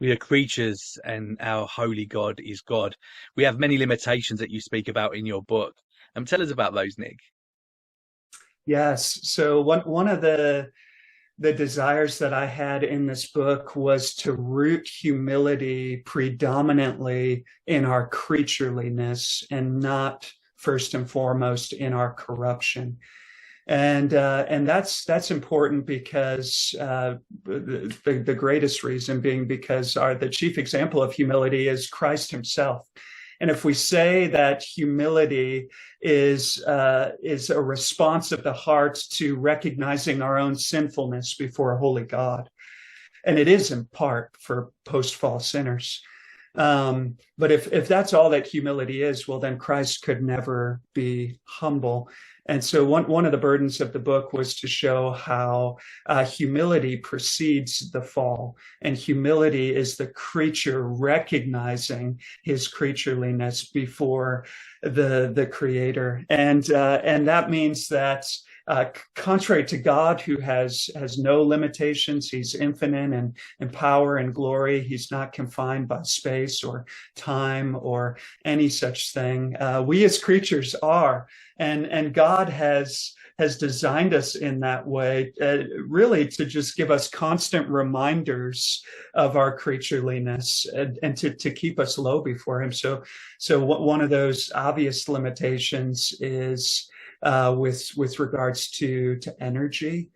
We are creatures and our holy God is God. We have many limitations that you speak about in your book. Tell us about those, Nick. Yes. So one of the desires that I had in this book was to root humility predominantly in our creatureliness and not first and foremost in our corruption. And that's important because the greatest reason being because the chief example of humility is Christ himself. And if we say that humility is a response of the heart to recognizing our own sinfulness before a holy God, and it is in part for post-fall sinners. But if that's all that humility is, well, then Christ could never be humble. And so one of the burdens of the book was to show how humility precedes the fall, and humility is the creature recognizing his creatureliness before the Creator, and that means that contrary to God, who has no limitations, he's infinite in power and glory. He's not confined by space or time or any such thing. We as creatures are. And God has designed us in that way, really to just give us constant reminders of our creatureliness and to keep us low before him. So one of those obvious limitations is with regards to energy.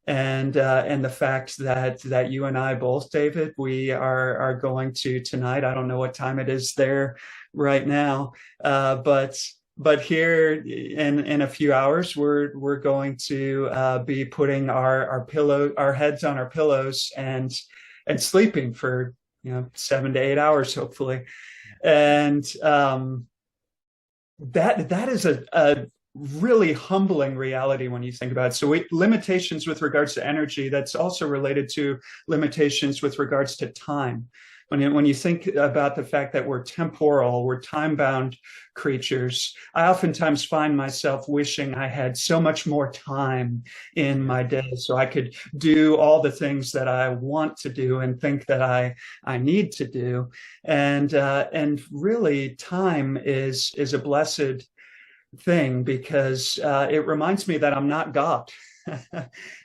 And the fact that you and I both, David, we are going to tonight. I don't know what time it is there right now, but here in a few hours, we're going to be putting our heads on our pillows and sleeping for 7 to 8 hours, hopefully, and that is a really humbling reality when you think about it. So limitations with regards to energy, that's also related to limitations with regards to time. When you think about the fact that we're temporal, we're time-bound creatures, I oftentimes find myself wishing I had so much more time in my day so I could do all the things that I want to do and think that I need to do. And really, time is a blessed thing because it reminds me that I'm not God,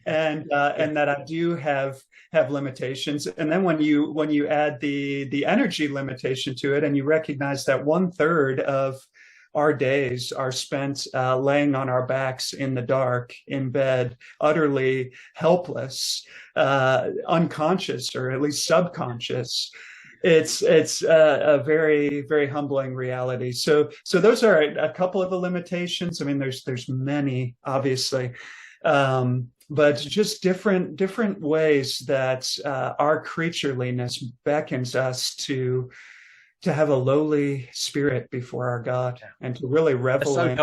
and that I do have limitations. And then when you add the energy limitation to it, and you recognize that 1/3 of our days are spent laying on our backs in the dark, in bed, utterly helpless, unconscious, or at least subconscious. It's a very, very humbling reality. So those are a couple of the limitations. I mean, there's many, obviously, but just different ways that our creatureliness beckons us to have a lowly spirit before our God and to really revel in